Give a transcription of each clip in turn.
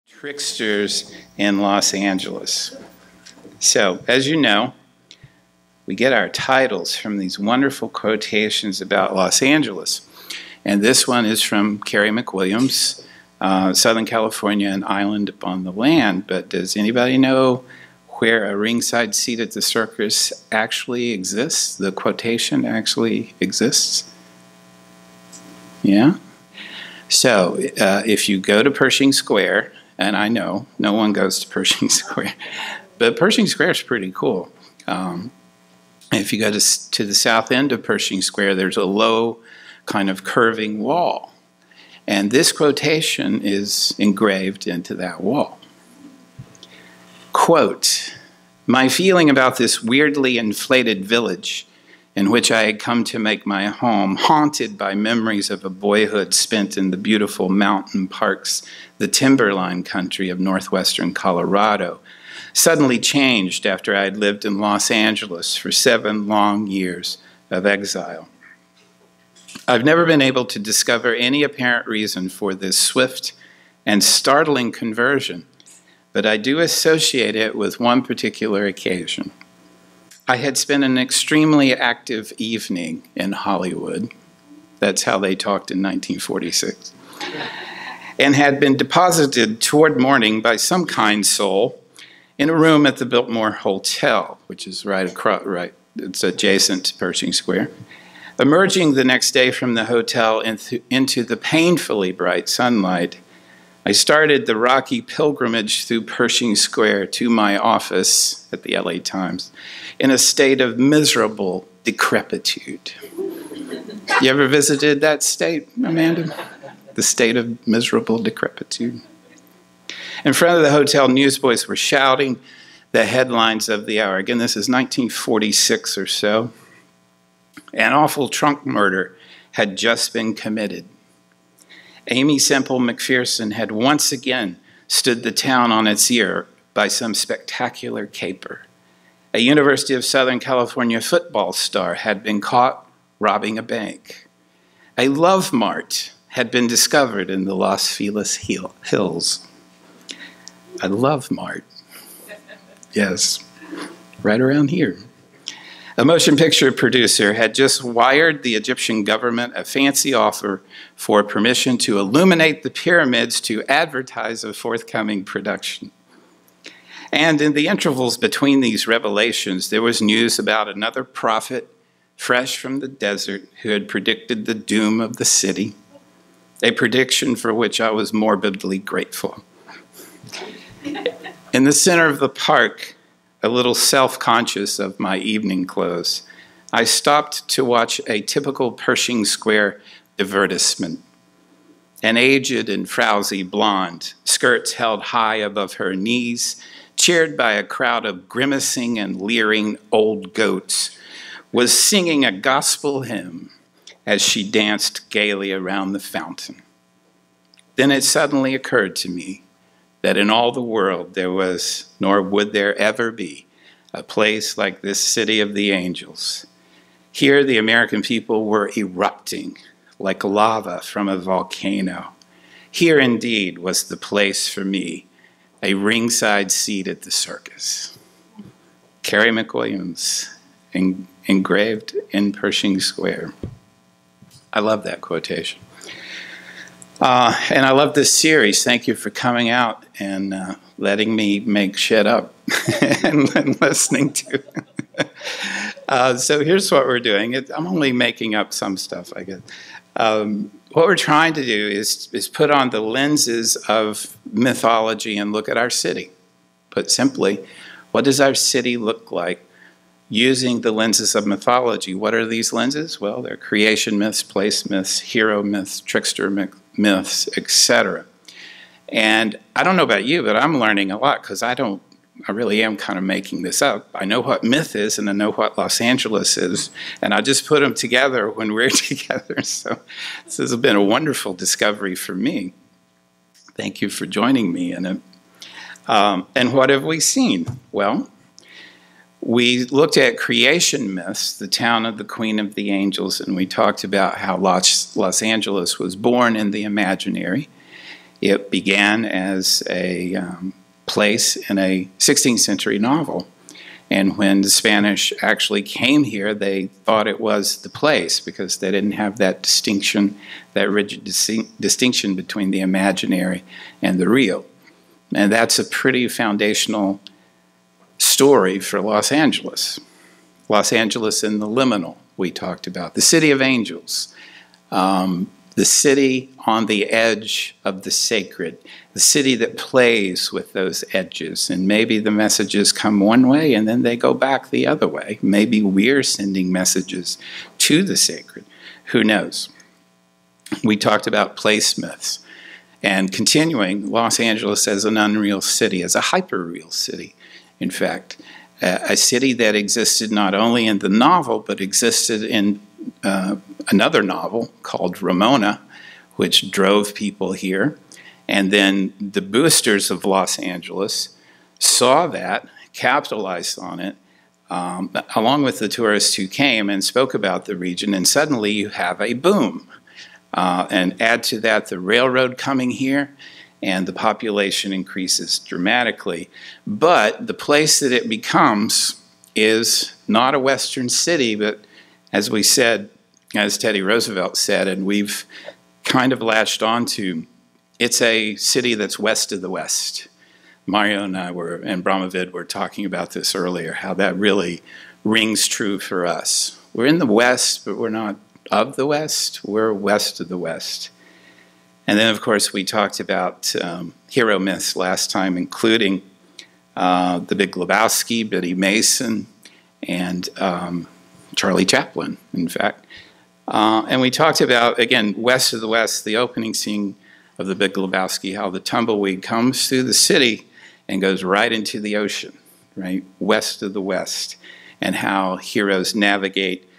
Tricksters in Los Angeles. So, as you know, we get our titles from these wonderful quotations about Los Angeles. And this one is from Carrie McWilliams, Southern California, an island upon the land. But does anybody know where a ringside seat at the circus actually exists? The quotation actually exists? Yeah? So, if you go to Pershing Square, and I know no one goes to Pershing Square, but Pershing Square is pretty cool. If you go to the south end of Pershing Square, there's a low kind of curving wall. And this quotation is engraved into that wall. Quote, "My feeling about this weirdly inflated village in which I had come to make my home, haunted by memories of a boyhood spent in the beautiful mountain parks, the timberline country of northwestern Colorado, suddenly changed after I had lived in Los Angeles for 7 long years of exile. I've never been able to discover any apparent reason for this swift and startling conversion, but I do associate it with one particular occasion. I had spent an extremely active evening in Hollywood," that's how they talked in 1946, "and had been deposited toward morning by some kind soul in a room at the Biltmore Hotel," which is right, it's adjacent to Pershing Square. "Emerging the next day from the hotel into the painfully bright sunlight, I started the rocky pilgrimage through Pershing Square to my office at the LA Times in a state of miserable decrepitude." You ever visited that state, Amanda? The state of miserable decrepitude. In front of the hotel, newsboys were shouting the headlines of the hour. Again, this is 1946 or so. An awful trunk murder had just been committed. Aimee Semple McPherson had once again stood the town on its ear by some spectacular caper. A University of Southern California football star had been caught robbing a bank. A love mart had been discovered in the Los Feliz Hills. A love mart. Yes, right around here. A motion picture producer had just wired the Egyptian government a fancy offer for permission to illuminate the pyramids to advertise a forthcoming production. And in the intervals between these revelations, there was news about another prophet, fresh from the desert, who had predicted the doom of the city, a prediction for which I was morbidly grateful. In the center of the park, a little self-conscious of my evening clothes, I stopped to watch a typical Pershing Square advertisement. An aged and frowsy blonde, skirts held high above her knees, cheered by a crowd of grimacing and leering old goats, was singing a gospel hymn as she danced gaily around the fountain. Then it suddenly occurred to me that in all the world there was, nor would there ever be, a place like this city of the angels. Here the American people were erupting like lava from a volcano. Here indeed was the place for me, a ringside seat at the circus. Carrie McWilliams, engraved in Pershing Square. I love that quotation. And I love this series. Thank you for coming out and letting me make shit up and listening to it. So here's what we're doing. I'm only making up some stuff, I guess. What we're trying to do is put on the lenses of mythology and look at our city. Put simply, what does our city look like using the lenses of mythology? What are these lenses? Well, they're creation myths, place myths, hero myths, trickster myths, etc. And I don't know about you, but I'm learning a lot because I really am kind of making this up. I know what myth is and I know what Los Angeles is, and I just put them together when we're together. So this has been a wonderful discovery for me. Thank you for joining me in it. And what have we seen? Well, we looked at creation myths, the town of the Queen of the Angels, and we talked about how Los Angeles was born in the imaginary. It began as a place in a 16th century novel. And when the Spanish actually came here, they thought it was the place because they didn't have that distinction, that rigid distinction between the imaginary and the real. And that's a pretty foundational story for Los Angeles. Los Angeles in the liminal, we talked about. The city of angels. The city on the edge of the sacred. The city that plays with those edges. And maybe the messages come one way and then they go back the other way. Maybe we're sending messages to the sacred. Who knows? We talked about place myths. And continuing, Los Angeles as an unreal city, as a hyper-real city, in fact. A city that existed not only in the novel, but existed in another novel called Ramona, which drove people here. And then the boosters of Los Angeles saw that, capitalized on it, along with the tourists who came and spoke about the region, and suddenly you have a boom. And add to that the railroad coming here, and the population increases dramatically. But the place that it becomes is not a Western city, but as we said, as Teddy Roosevelt said, and we've kind of latched onto, it's a city that's west of the West. Mario and I and Brahmavid were talking about this earlier, how that really rings true for us. We're in the West, but we're not of the West, we're west of the West. And then, of course, we talked about hero myths last time, including the Big Lebowski, Biddy Mason, and Charlie Chaplin, in fact. And we talked about, again, west of the West, the opening scene of the Big Lebowski, how the tumbleweed comes through the city and goes right into the ocean, right, west of the West, and how heroes navigate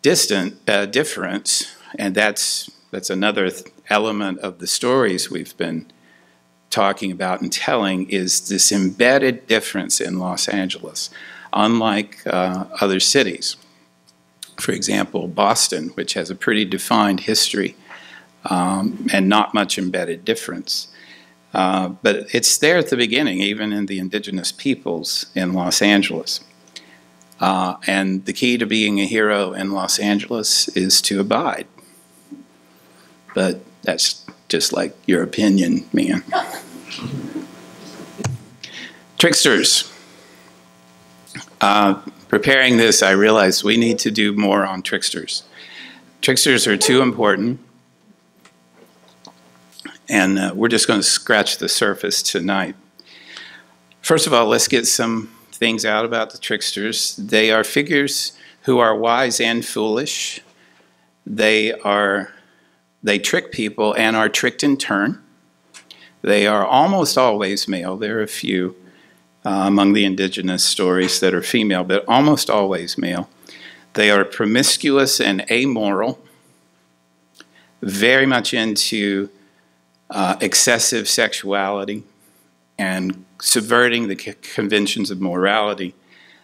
difference, and that's another element of the stories we've been talking about and telling, is this embedded difference in Los Angeles, unlike other cities. For example, Boston, which has a pretty defined history and not much embedded difference. But it's there at the beginning, even in the indigenous peoples in Los Angeles. And the key to being a hero in Los Angeles is to abide. But that's just like your opinion, man. Tricksters. Preparing this, I realized we need to do more on tricksters. Tricksters are too important. And we're just going to scratch the surface tonight. First of all, let's get some things out about the tricksters. They are figures who are wise and foolish. They trick people and are tricked in turn. They are almost always male. There are a few among the indigenous stories that are female, but almost always male. They are promiscuous and amoral, very much into excessive sexuality and subverting the conventions of morality.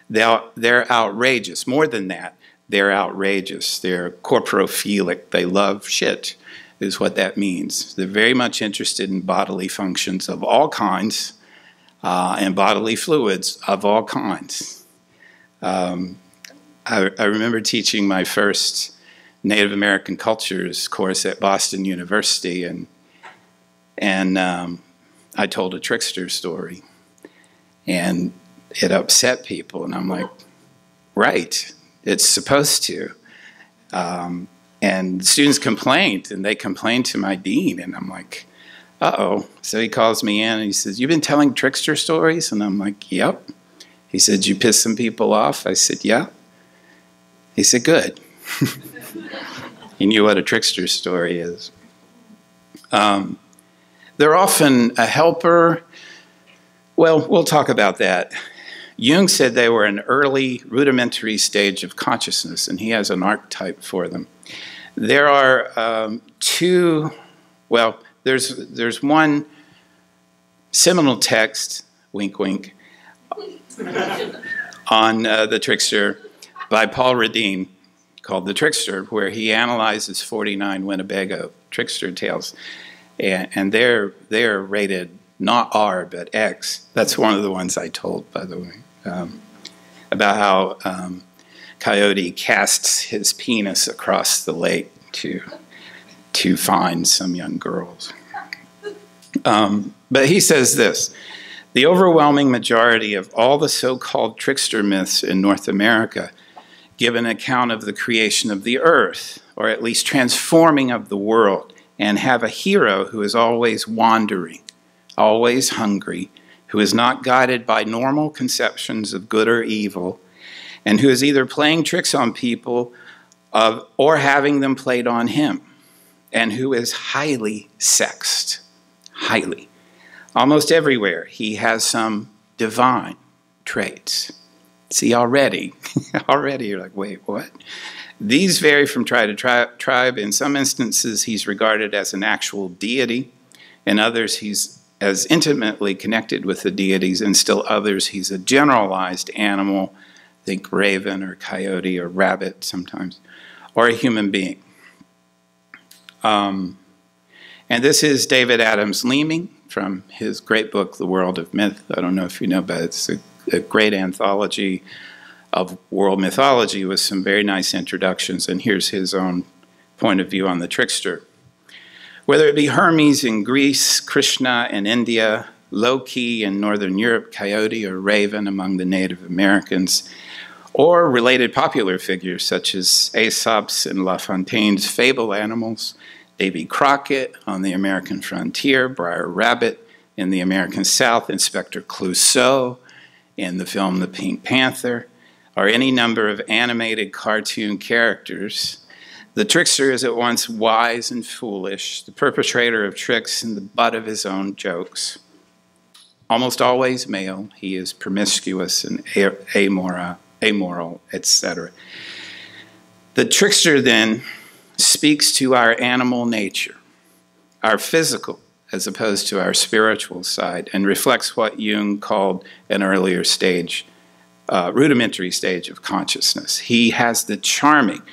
They're outrageous. More than that, they're outrageous. They're corporophilic. They love shit, is what that means. They're very much interested in bodily functions of all kinds and bodily fluids of all kinds. I remember teaching my first Native American cultures course at Boston University, and I told a trickster story, and it upset people, and I'm like, right, it's supposed to. And students complained, and they complained to my dean, and I'm like, uh-oh. So he calls me in, and he says, "You've been telling trickster stories?" And I'm like, "Yep." He said, "You pissed some people off?" I said, "Yeah." He said, "Good." He knew what a trickster story is. They're often a helper. Well, we'll talk about that. Jung said they were an early rudimentary stage of consciousness, and he has an archetype for them. There are there's one seminal text, wink, wink, on the Trickster by Paul Radine called The Trickster, where he analyzes 49 Winnebago Trickster tales. And they're rated not R, but X. That's one of the ones I told, by the way, about how Coyote casts his penis across the lake to find some young girls. But he says this: the overwhelming majority of all the so-called trickster myths in North America give an account of the creation of the earth, or at least transforming of the world, and have a hero who is always wandering, always hungry, who is not guided by normal conceptions of good or evil, and who is either playing tricks on people or having them played on him, and who is highly sexed. Highly. Almost everywhere he has some divine traits. See, already you're like, wait, what? These vary from tribe to tribe. In some instances, he's regarded as an actual deity. In others, he's as intimately connected with the deities. And still others, he's a generalized animal. Think raven or coyote or rabbit sometimes, or a human being. And this is David Adams Leeming from his great book, The World of Myth. I don't know if you know, but it's a great anthology of world mythology with some very nice introductions. And here's his own point of view on the trickster. Whether it be Hermes in Greece, Krishna in India, Loki in Northern Europe, Coyote or Raven among the Native Americans, or related popular figures such as Aesop's and La Fontaine's fable animals, Davy Crockett on the American frontier, Briar Rabbit in the American South, Inspector Clouseau in the film The Pink Panther, or any number of animated cartoon characters, the trickster is at once wise and foolish, the perpetrator of tricks and the butt of his own jokes. Almost always male, he is promiscuous and amoral, etc. The trickster then speaks to our animal nature, our physical, as opposed to our spiritual side, and reflects what Jung called an earlier stage, rudimentary stage of consciousness. He has the charming,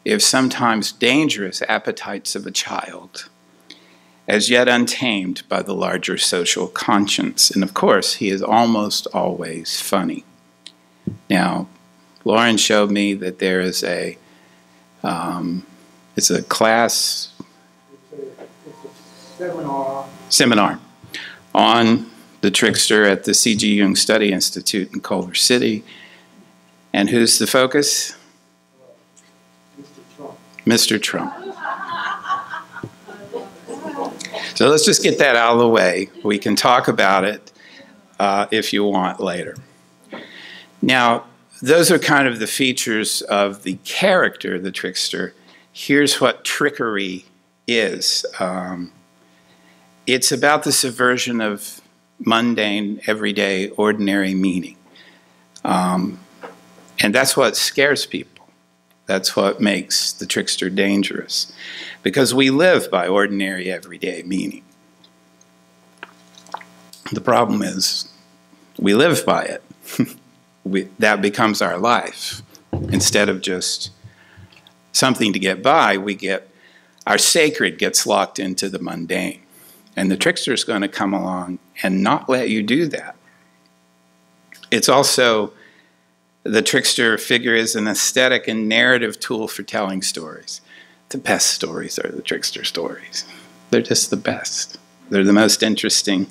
if sometimes dangerous, appetites of a child, as yet untamed by the larger social conscience. And of course, he is almost always funny. Now, Lauren showed me that there is it's a class, it's a seminar on the trickster at the C.G. Jung Study Institute in Culver City. And who's the focus? Mr. Trump. So let's just get that out of the way. We can talk about it if you want later. Now, those are kind of the features of the character, the trickster. Here's what trickery is. It's about the subversion of mundane, everyday, ordinary meaning. And that's what scares people. That's what makes the trickster dangerous. Because we live by ordinary, everyday meaning. The problem is we live by it. That becomes our life. Instead of just something to get by, our sacred gets locked into the mundane. And the trickster is going to come along and not let you do that. It's also, the trickster figure is an aesthetic and narrative tool for telling stories. The best stories are the trickster stories. They're just the best. They're the most interesting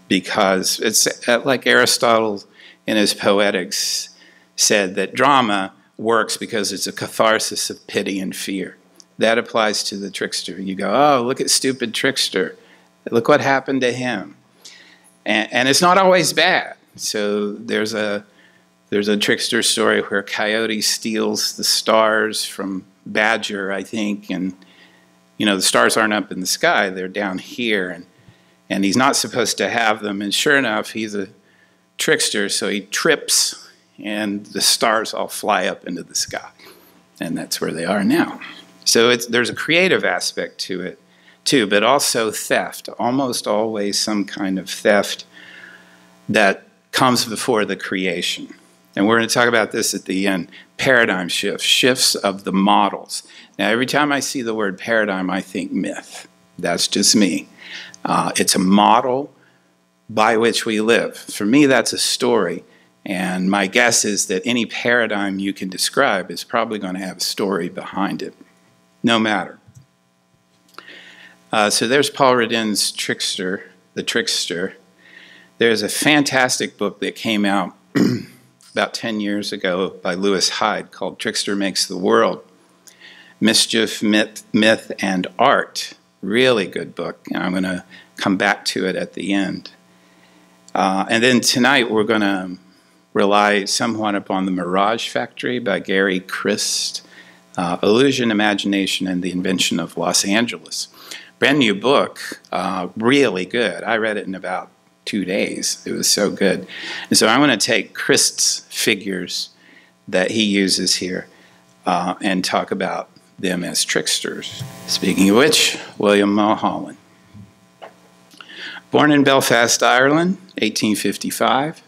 because it's like Aristotle in his Poetics said that drama works because it's a catharsis of pity and fear. That applies to the trickster. You go, oh, look at stupid trickster. Look what happened to him. And it's not always bad. So there's a trickster story where Coyote steals the stars from Badger, I think, and the stars aren't up in the sky, they're down here, and he's not supposed to have them, and sure enough, he's a trickster, so he trips, and the stars all fly up into the sky, and that's where they are now. So there's a creative aspect to it too, but also theft, almost always some kind of theft that comes before the creation. And we're going to talk about this at the end. Paradigm shifts, shifts of the models. Now, every time I see the word paradigm, I think myth. That's just me. It's a model by which we live. For me, that's a story. And my guess is that any paradigm you can describe is probably going to have a story behind it, no matter. So there's Paul Rodin's Trickster, The Trickster. There's a fantastic book that came out about 10 years ago by Lewis Hyde called Trickster Makes the World. Mischief, Myth, and Art. Really good book, and I'm going to come back to it at the end. And then tonight we're going to rely somewhat upon The Mirage Factory by Gary Christ, Illusion, Imagination, and the Invention of Los Angeles. Brand new book, really good. I read it in about 2 days. It was so good. And so I'm going to take Christ's figures that he uses here and talk about them as tricksters. Speaking of which, William Mulholland. Born in Belfast, Ireland, 1855.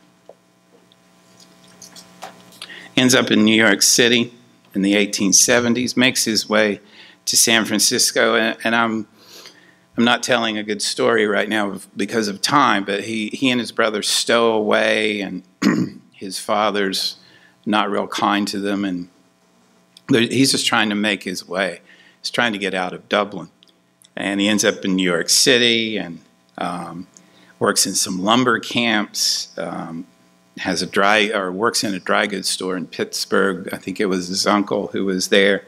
Ends up in New York City in the 1870s, makes his way to San Francisco, and I'm not telling a good story right now because of time, but he and his brother stow away, and his father's not real kind to them, and he's just trying to make his way. He's trying to get out of Dublin, and he ends up in New York City and works in some lumber camps. Works in a dry goods store in Pittsburgh. I think it was his uncle who was there.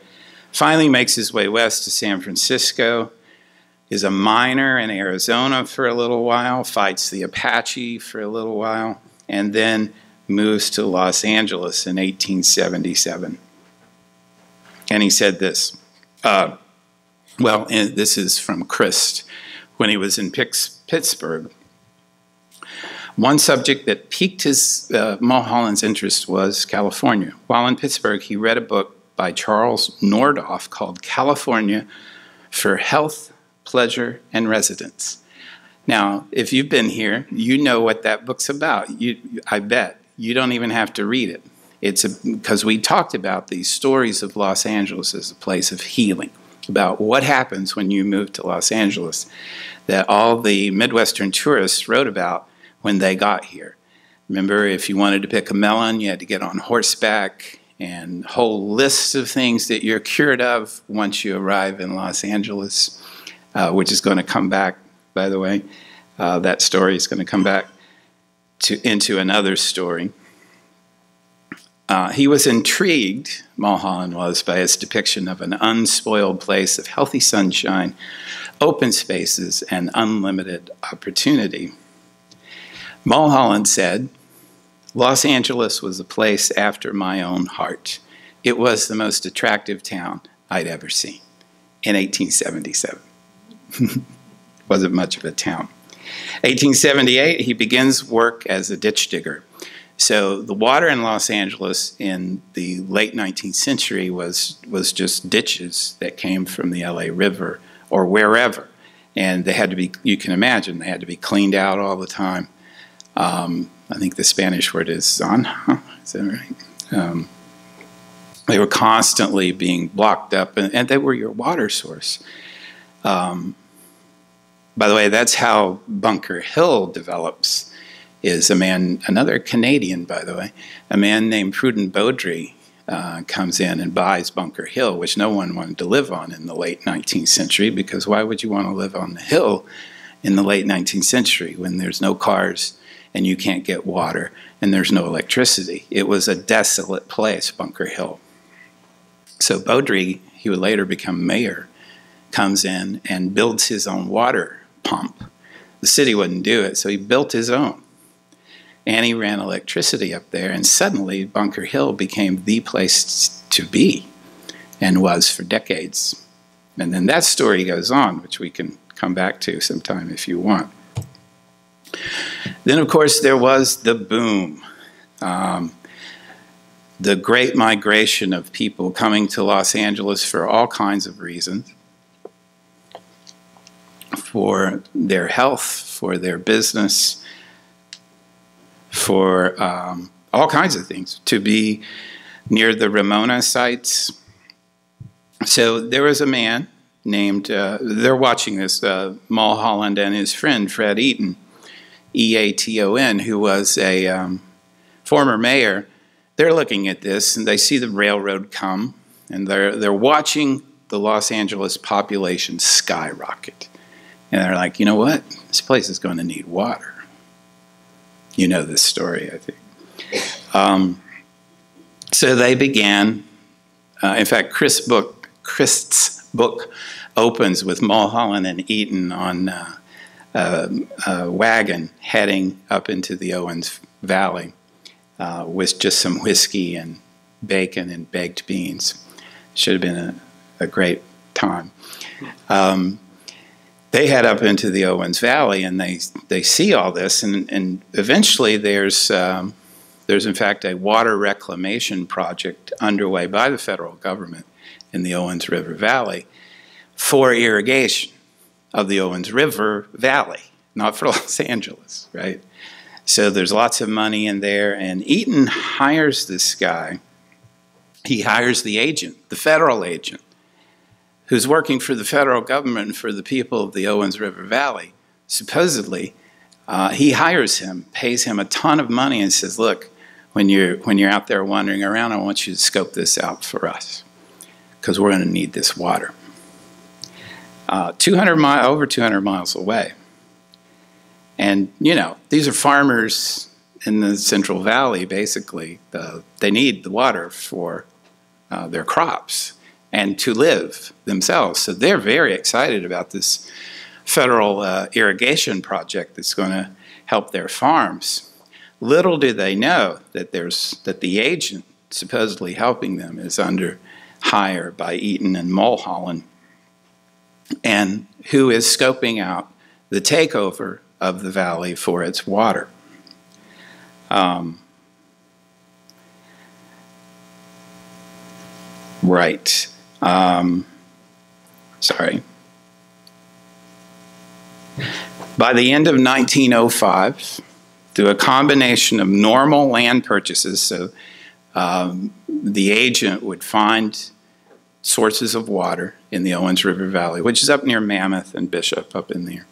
Finally makes his way west to San Francisco. Is a miner in Arizona for a little while, fights the Apache for a little while, and then moves to Los Angeles in 1877. And he said this, and this is from Christ, when he was in Pittsburgh. One subject that piqued his Mulholland's interest was California. While in Pittsburgh, he read a book by Charles Nordhoff called California for Health, Pleasure, and Residence. Now, if you've been here, you know what that book's about. I bet. You don't even have to read it. Because we talked about these stories of Los Angeles as a place of healing, about what happens when you move to Los Angeles, that all the Midwestern tourists wrote about when they got here. Remember, if you wanted to pick a melon, you had to get on horseback, and whole lists of things that you're cured of once you arrive in Los Angeles, which is going to come back, by the way. That story is going to come back into another story. He was intrigued, Mulholland was, by its depiction of an unspoiled place of healthy sunshine, open spaces, and unlimited opportunity. Mulholland said, Los Angeles was a place after my own heart. It was the most attractive town I'd ever seen in 1877. Wasn't much of a town. 1878, he begins work as a ditch digger. So the water in Los Angeles in the late 19th century was just ditches that came from the LA River or wherever. And they had to be, you can imagine, they had to be cleaned out all the time. I think the Spanish word is zanja, is that right? They were constantly being blocked up, and they were your water source. By the way, that's how Bunker Hill develops, is another Canadian, by the way, a man named Prudent Beaudry comes in and buys Bunker Hill, which no one wanted to live on in the late 19th century, because why would you want to live on the hill in the late 19th century when there's no cars and you can't get water and there's no electricity? It was a desolate place, Bunker Hill. So Beaudry, he would later become mayor, comes in and builds his own water pump. The city wouldn't do it, so he built his own. And he ran electricity up there, and suddenly Bunker Hill became the place to be, and was for decades. And then that story goes on, which we can come back to sometime if you want. Then, of course, there was the boom. The great migration of people coming to Los Angeles for all kinds of reasons. for their health, for their business, for all kinds of things, to be near the Ramona sites. So there was a man named, they're watching this, Mulholland and his friend Fred Eaton, E-A-T-O-N, who was a former mayor. They're looking at this and they see the railroad come, and they're watching the Los Angeles population skyrocket. And they're like, you know what? This place is going to need water. You know this story, I think. So they began, in fact, Christ's book opens with Mulholland and Eaton on a wagon heading up into the Owens Valley with just some whiskey and bacon and baked beans. Should have been a great time. They head up into the Owens Valley and they see all this, and eventually there's in fact a water reclamation project underway by the federal government in the Owens River Valley for irrigation of the Owens River Valley, not for Los Angeles, right? So there's lots of money in there, and Eaton hires this guy. He hires the agent, the federal agent, who's working for the federal government and for the people of the Owens River Valley. Supposedly, he hires him, pays him a ton of money, and says, look, when you're out there wandering around, I want you to scope this out for us, because we're going to need this water. Over 200 miles away. And, you know, these are farmers in the Central Valley, basically. They need the water for their crops and to live themselves. So they're very excited about this federal irrigation project that's going to help their farms. Little do they know that the agent supposedly helping them is under hire by Eaton and Mulholland, and who is scoping out the takeover of the valley for its water. Right. Sorry. By the end of 1905, through a combination of normal land purchases, so the agent would find sources of water in the Owens River Valley, which is up near Mammoth and Bishop, up in there.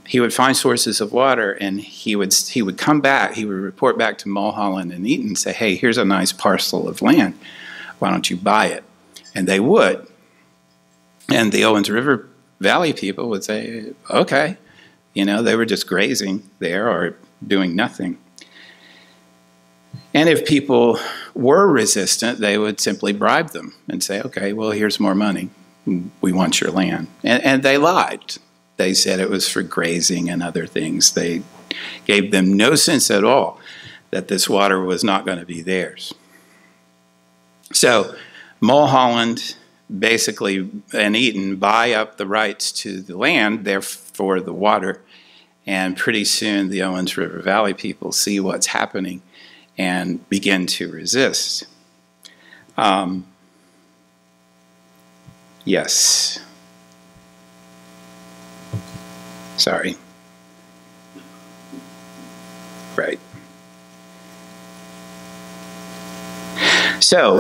He would find sources of water, and he would come back. He would report back to Mulholland and Eaton and say, "Hey, here's a nice parcel of land. Why don't you buy it?" And they would. And the Owens River Valley people would say, "Okay." You know, they were just grazing there or doing nothing. And if people were resistant, they would simply bribe them and say, "Okay, well, here's more money. We want your land." And they lied. They said it was for grazing and other things. They gave them no sense at all that this water was not going to be theirs. So Mulholland basically and Eaton buy up the rights to the land, therefore the water, and pretty soon the Owens River Valley people see what's happening and begin to resist. Yes. Sorry. Right. So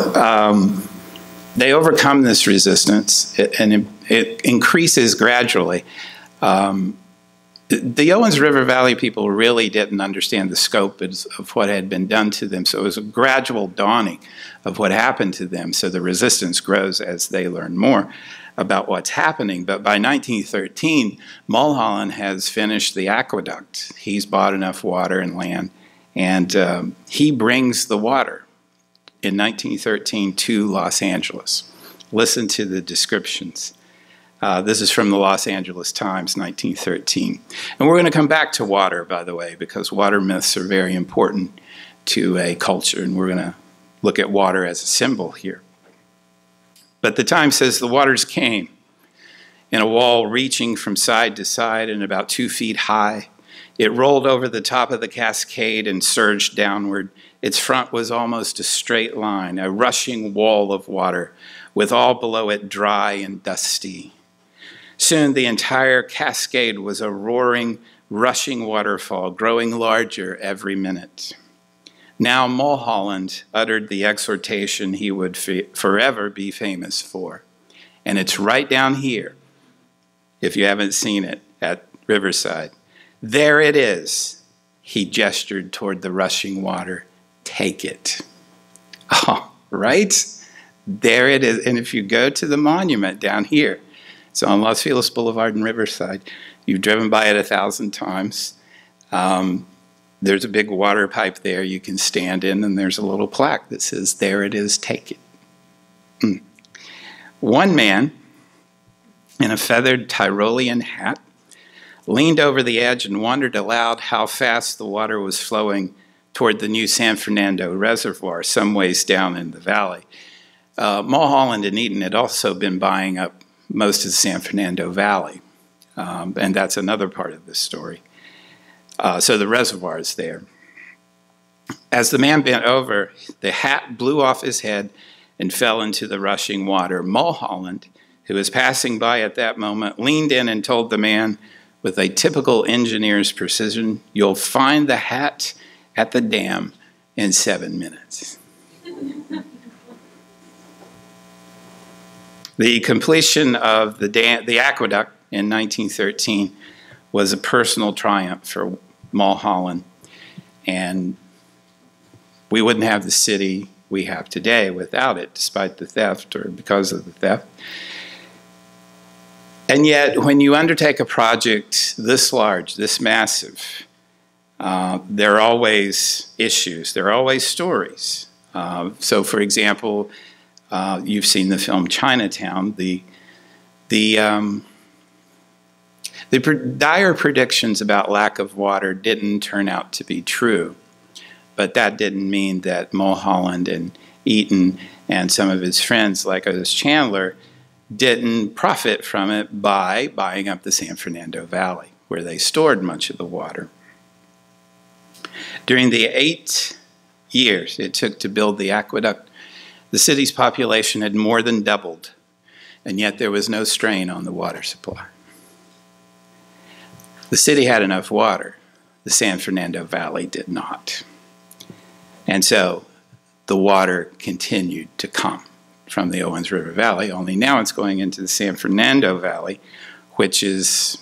they overcome this resistance, and it increases gradually. The Owens River Valley people really didn't understand the scope of what had been done to them, so it was a gradual dawning of what happened to them. So the resistance grows as they learn more about what's happening. But by 1913, Mulholland has finished the aqueduct. He's bought enough water and land, and he brings the water in 1913 to Los Angeles. Listen to the descriptions. This is from the Los Angeles Times, 1913. And we're going to come back to water, by the way, because water myths are very important to a culture, and we're going to look at water as a symbol here. But the Times says the waters came in a wall reaching from side to side and about 2 feet high. It rolled over the top of the cascade and surged downward. Its front was almost a straight line, a rushing wall of water, with all below it dry and dusty. Soon the entire cascade was a roaring, rushing waterfall, growing larger every minute. Now Mulholland uttered the exhortation he would forever be famous for. And it's right down here, if you haven't seen it, at Riverside. There it is. He gestured toward the rushing water. Take it. Oh, right? There it is. And if you go to the monument down here, it's on Los Feliz Boulevard in Riverside. You've driven by it 1,000 times. There's a big water pipe there you can stand in, and there's a little plaque that says, there it is, take it. One man in a feathered Tyrolean hat leaned over the edge and wondered aloud how fast the water was flowing toward the new San Fernando Reservoir, some ways down in the valley. Mulholland and Eaton had also been buying up most of the San Fernando Valley, and that's another part of this story. So the reservoir is there. As the man bent over, the hat blew off his head and fell into the rushing water. Mulholland, who was passing by at that moment, leaned in and told the man with a typical engineer's precision, "You'll find the hat at the dam in 7 minutes." The completion of the aqueduct in 1913 was a personal triumph for Mulholland, and we wouldn't have the city we have today without it, despite the theft or because of the theft. And yet, when you undertake a project this large, this massive, there are always issues, there are always stories. So, for example, you've seen the film Chinatown. The dire predictions about lack of water didn't turn out to be true, but that didn't mean that Mulholland and Eaton and some of his friends, like Otis Chandler, didn't profit from it by buying up the San Fernando Valley, where they stored much of the water. During the 8 years it took to build the aqueduct, the city's population had more than doubled, and yet there was no strain on the water supply. The city had enough water. The San Fernando Valley did not. And so the water continued to come from the Owens River Valley, only now it's going into the San Fernando Valley, which is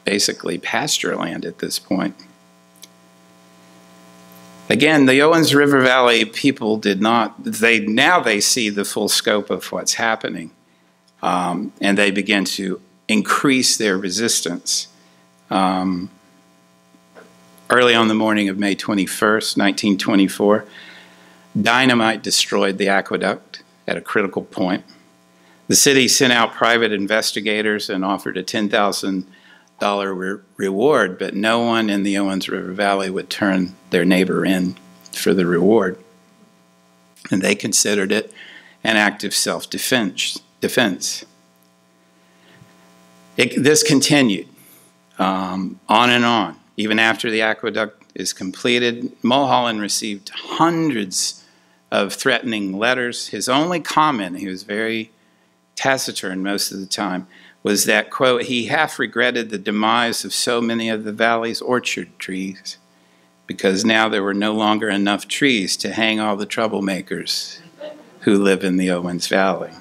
basically pasture land at this point. Again, the Owens River Valley people did not, now they see the full scope of what's happening, and they begin to increase their resistance. Early on the morning of May 21st, 1924, dynamite destroyed the aqueduct at a critical point. The city sent out private investigators and offered a $10,000 reward, but no one in the Owens River Valley would turn their neighbor in for the reward. And they considered it an act of self-defense. This continued on and on. Even after the aqueduct is completed, Mulholland received hundreds of threatening letters. His only comment, he was very taciturn most of the time, was that, quote, he half regretted the demise of so many of the valley's orchard trees because now there were no longer enough trees to hang all the troublemakers who live in the Owens Valley.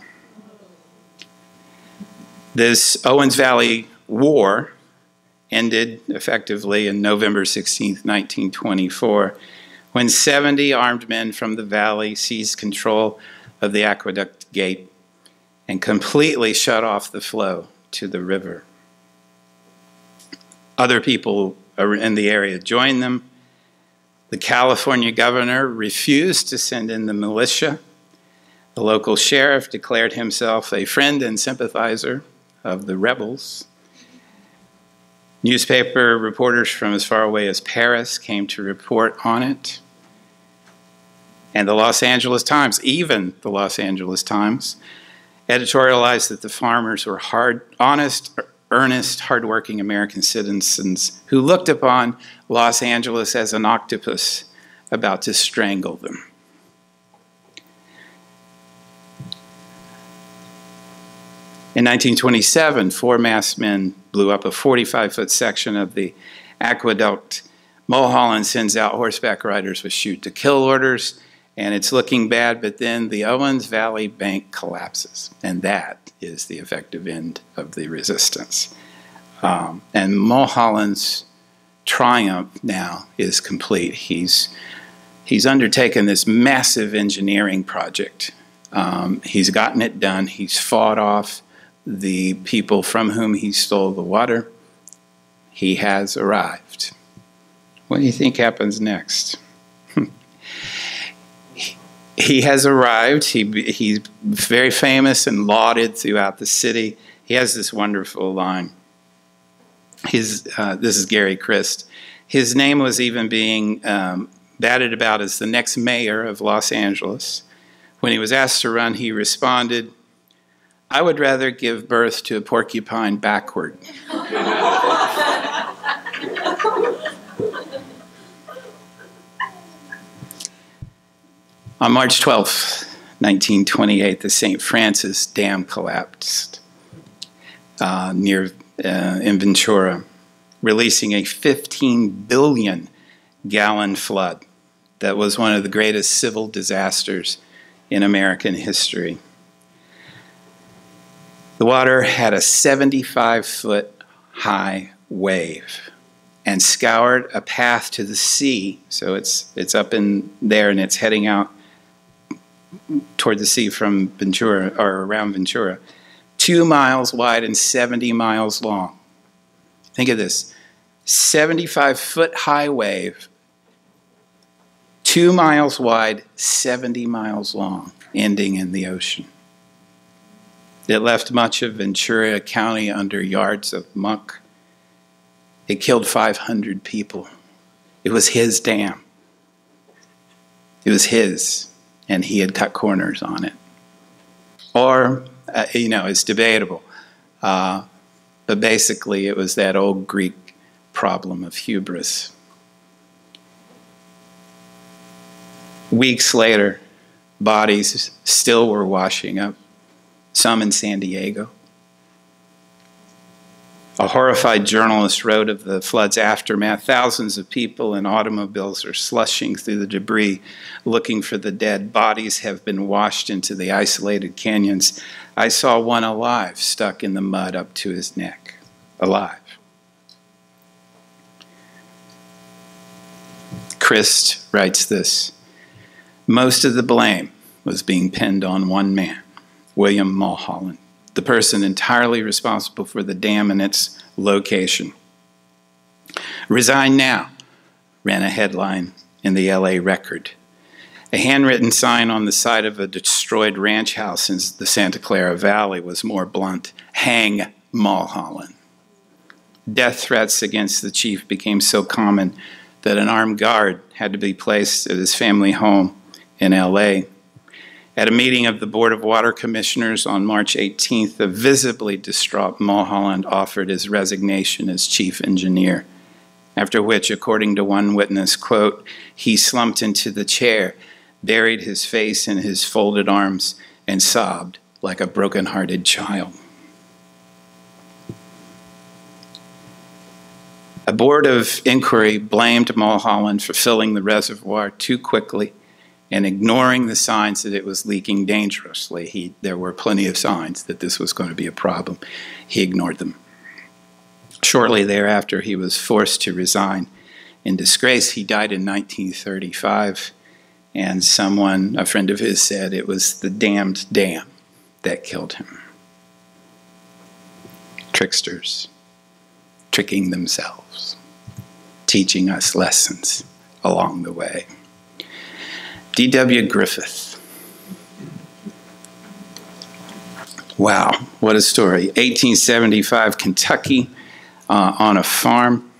This Owens Valley War ended effectively in November 16, 1924, when 70 armed men from the valley seized control of the aqueduct gate and completely shut off the flow to the river. Other people in the area joined them. The California governor refused to send in the militia. The local sheriff declared himself a friend and sympathizer of the rebels. Newspaper reporters from as far away as Paris came to report on it. And the Los Angeles Times, even the Los Angeles Times, editorialized that the farmers were honest, earnest, hardworking American citizens who looked upon Los Angeles as an octopus about to strangle them. In 1927, 4 masked men blew up a 45-foot section of the aqueduct. Mulholland sends out horseback riders with shoot-to-kill orders, and it's looking bad, but then the Owens Valley Bank collapses, and that is the effective end of the resistance. And Mulholland's triumph now is complete. He's undertaken this massive engineering project. He's gotten it done. He's fought off the people from whom he stole the water. He has arrived. What do you think happens next? He has arrived. He's very famous and lauded throughout the city. He has this wonderful line. This is Gary Christ. His name was even being batted about as the next mayor of Los Angeles. When he was asked to run, he responded, "I would rather give birth to a porcupine backward." On March 12, 1928, the St. Francis Dam collapsed in Ventura, releasing a 15 billion gallon flood that was one of the greatest civil disasters in American history. The water had a 75-foot high wave and scoured a path to the sea. So it's up in there and it's heading out toward the sea from Ventura, or around Ventura, 2 miles wide and 70 miles long. Think of this, 75-foot high wave, 2 miles wide, 70 miles long, ending in the ocean. It left much of Ventura County under yards of muck. It killed 500 people. It was his dam. It was his, and he had cut corners on it. Or, it's debatable. But basically, it was that old Greek problem of hubris. Weeks later, bodies still were washing up, some in San Diego. A horrified journalist wrote of the flood's aftermath. Thousands of people in automobiles are slushing through the debris looking for the dead. Bodies have been washed into the isolated canyons. I saw one alive, stuck in the mud up to his neck. Alive. Christ writes this: most of the blame was being pinned on one man, William Mulholland, the person entirely responsible for the dam and its location. "Resign now," ran a headline in the LA Record. A handwritten sign on the side of a destroyed ranch house in the Santa Clara Valley was more blunt: "Hang Mulholland." Death threats against the chief became so common that an armed guard had to be placed at his family home in LA. At a meeting of the Board of Water Commissioners on March 18th, a visibly distraught Mulholland offered his resignation as chief engineer, after which, according to one witness, quote, "he slumped into the chair, buried his face in his folded arms, and sobbed like a broken-hearted child." A board of inquiry blamed Mulholland for filling the reservoir too quickly and ignoring the signs that it was leaking dangerously. There were plenty of signs that this was going to be a problem. He ignored them. Shortly thereafter, he was forced to resign in disgrace. He died in 1935, and a friend of his said it was the damned dam that killed him. Tricksters, tricking themselves, teaching us lessons along the way. D.W. Griffith. Wow, what a story. 1875, Kentucky, on a farm.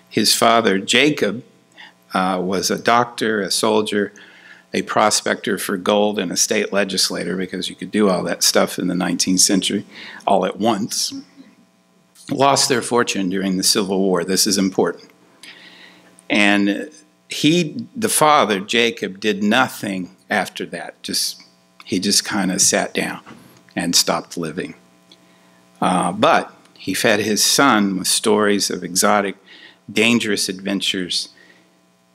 His father, Jacob, was a doctor, a soldier, a prospector for gold, and a state legislator, because you could do all that stuff in the 19th century all at once. Lost their fortune during the Civil War. This is important. And the father, Jacob, did nothing after that. He just kind of sat down and stopped living. But he fed his son with stories of exotic, dangerous adventures,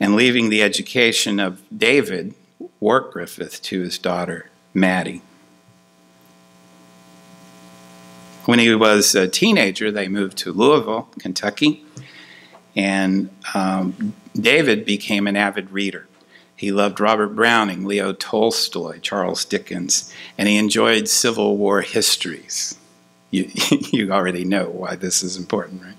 and leaving the education of David, Wark Griffith, to his daughter, Maddie. When he was a teenager, they moved to Louisville, Kentucky, and David became an avid reader. He loved Robert Browning, Leo Tolstoy, Charles Dickens, and he enjoyed Civil War histories. You already know why this is important, right?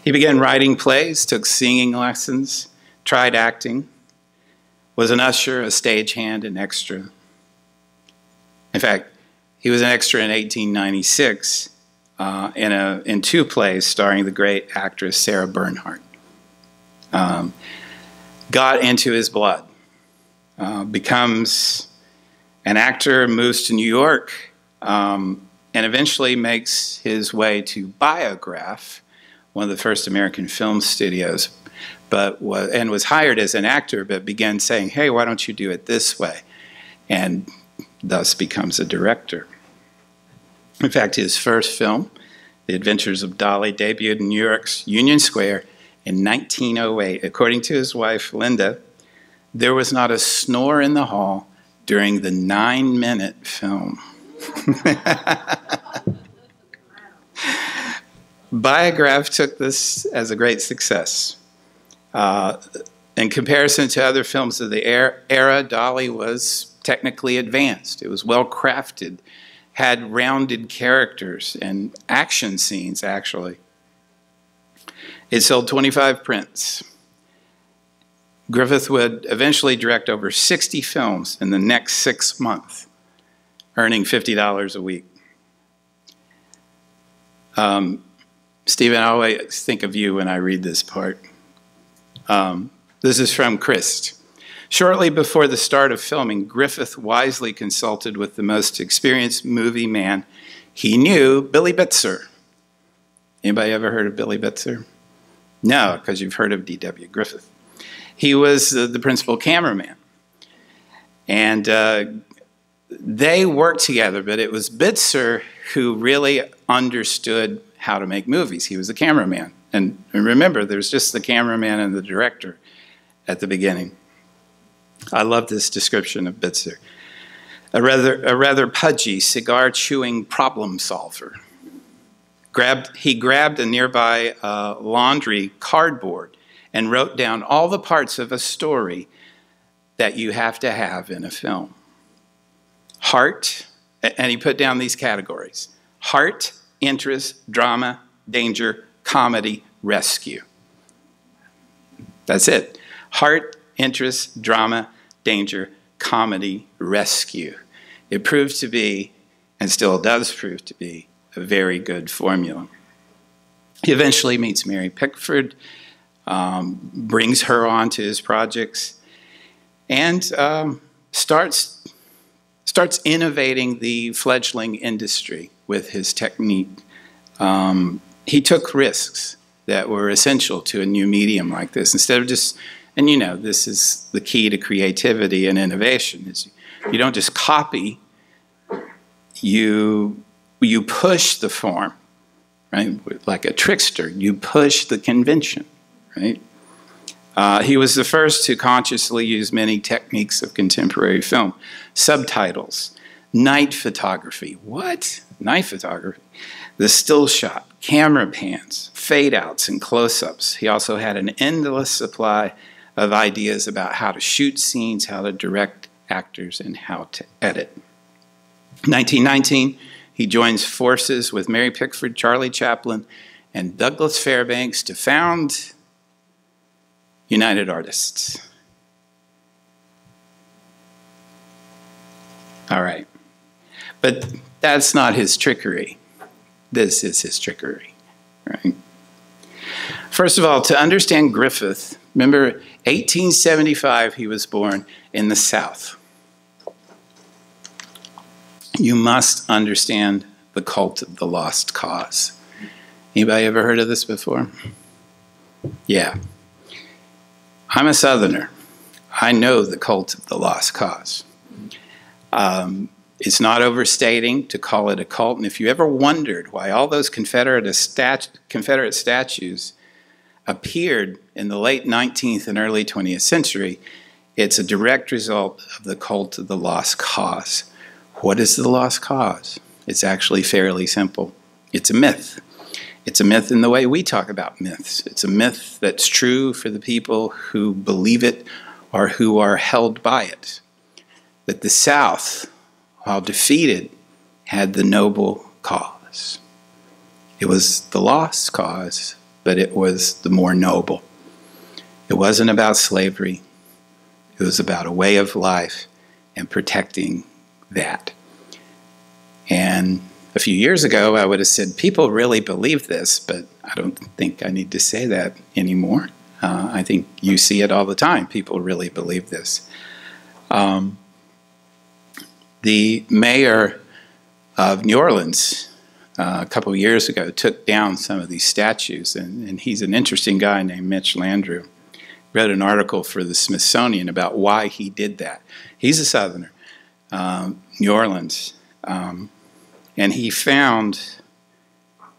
He began writing plays, took singing lessons, tried acting, was an usher, a stagehand, an extra. In fact, he was an extra in 1896 in 2 plays starring the great actress Sarah Bernhardt. Got into his blood, becomes an actor, moves to New York, and eventually makes his way to Biograph, one of the first American film studios, and was hired as an actor, but began saying, hey, why don't you do it this way? And thus becomes a director. In fact, his first film, The Adventures of Dolly, debuted in New York's Union Square in 1908. According to his wife, Linda, there was not a snore in the hall during the 9-minute film. Biograph took this as a great success. In comparison to other films of the era, Dolly was technically advanced. It was well crafted, had rounded characters and action scenes, actually. It sold 25 prints. Griffith would eventually direct over 60 films in the next 6 months, earning $50 a week. Stephen, I always think of you when I read this part. This is from Chris. Shortly before the start of filming, Griffith wisely consulted with the most experienced movie man he knew, Billy Bitzer. Anybody ever heard of Billy Bitzer? No, because you've heard of D.W. Griffith. He was the principal cameraman. And they worked together, but it was Bitzer who really understood how to make movies. He was the cameraman. And remember, there's just the cameraman and the director at the beginning. I love this description of Bitzer. A rather pudgy, cigar-chewing problem solver. He grabbed a nearby laundry cardboard and wrote down all the parts of a story that you have to have in a film. Heart, and he put down these categories: heart, interest, drama, danger, comedy, rescue. That's it. Heart, interest, drama, danger, comedy, rescue. It proved to be, and still does prove to be, a very good formula. He eventually meets Mary Pickford, brings her on to his projects, and starts innovating the fledgling industry with his technique. He took risks that were essential to a new medium like this. Instead of just, and you know, this is the key to creativity and innovation, is you don't just copy, you push the form, right? Like a trickster, you push the convention, right? He was the first to consciously use many techniques of contemporary film. Subtitles, night photography. What? Night photography. The still shot, camera pans, fade-outs, and close-ups. He also had an endless supply of ideas about how to shoot scenes, how to direct actors, and how to edit. 1919, he joins forces with Mary Pickford, Charlie Chaplin, and Douglas Fairbanks to found United Artists. All right. But that's not his trickery. This is his trickery, right? First of all, to understand Griffith, remember 1875 he was born in the South. You must understand the cult of the lost cause. Anybody ever heard of this before? Yeah. I'm a Southerner. I know the cult of the lost cause. It's not overstating to call it a cult. And if you ever wondered why all those Confederate statues appeared in the late 19th and early 20th century, it's a direct result of the cult of the lost cause. What is the lost cause? It's actually fairly simple. It's a myth. It's a myth in the way we talk about myths. It's a myth that's true for the people who believe it or who are held by it. That the South, while defeated, had the noble cause. It was the lost cause, but it was the more noble. It wasn't about slavery. It was about a way of life and protecting that. And a few years ago, I would have said, people really believe this, but I don't think I need to say that anymore. I think you see it all the time. People really believe this. The mayor of New Orleans a couple of years ago took down some of these statues, and he's an interesting guy named Mitch Landrieu. Wrote an article for the Smithsonian about why he did that. He's a Southerner, New Orleans, and he found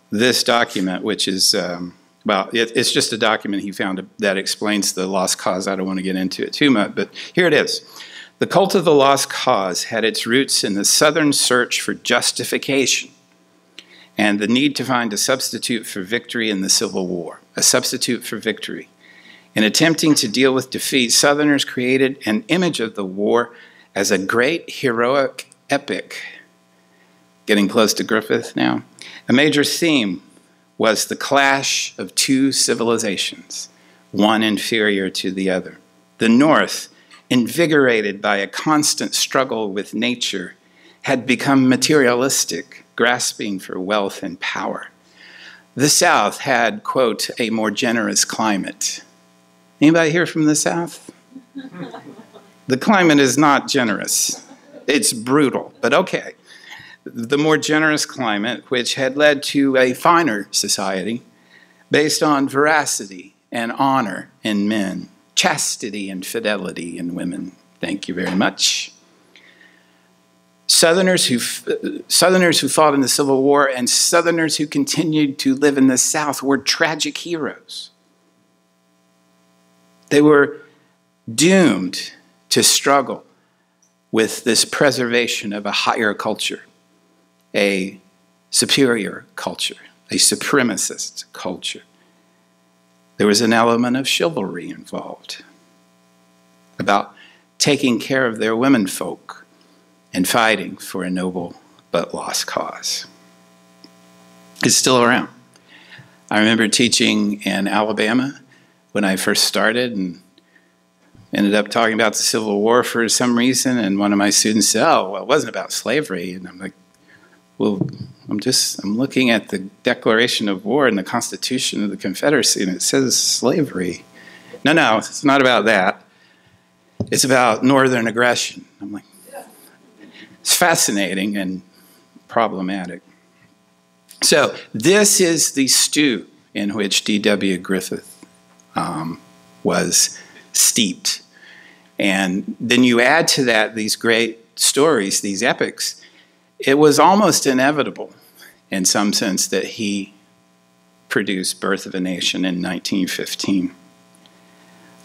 this document, which is it's just a document he found that explains the lost cause. I don't want to get into it too much, but here it is. The cult of the lost cause had its roots in the Southern search for justification and the need to find a substitute for victory in the Civil War, a substitute for victory. In attempting to deal with defeat, Southerners created an image of the war as a great heroic epic. Getting close to Griffith now. A major theme was the clash of two civilizations, one inferior to the other. The North, invigorated by a constant struggle with nature, had become materialistic, grasping for wealth and power. The South had, quote, a more generous climate. Anybody here from the South? The climate is not generous. It's brutal, but okay. The more generous climate, which had led to a finer society based on veracity and honor in men, chastity and fidelity in women. Thank you very much. Southerners who fought in the Civil War and Southerners who continued to live in the South were tragic heroes. They were doomed to struggle with this preservation of a higher culture, a superior culture, a supremacist culture. There was an element of chivalry involved, about taking care of their womenfolk and fighting for a noble but lost cause. It's still around. I remember teaching in Alabama when I first started and ended up talking about the Civil War for some reason, and one of my students said, oh, well, it wasn't about slavery. And I'm like, well, I'm looking at the Declaration of War and the Constitution of the Confederacy, and it says slavery. No, it's not about that. It's about Northern aggression. I'm like, it's fascinating and problematic. So this is the stew in which D.W. Griffith was steeped. And then you add to that these great stories, these epics. It was almost inevitable in some sense that he produced Birth of a Nation in 1915.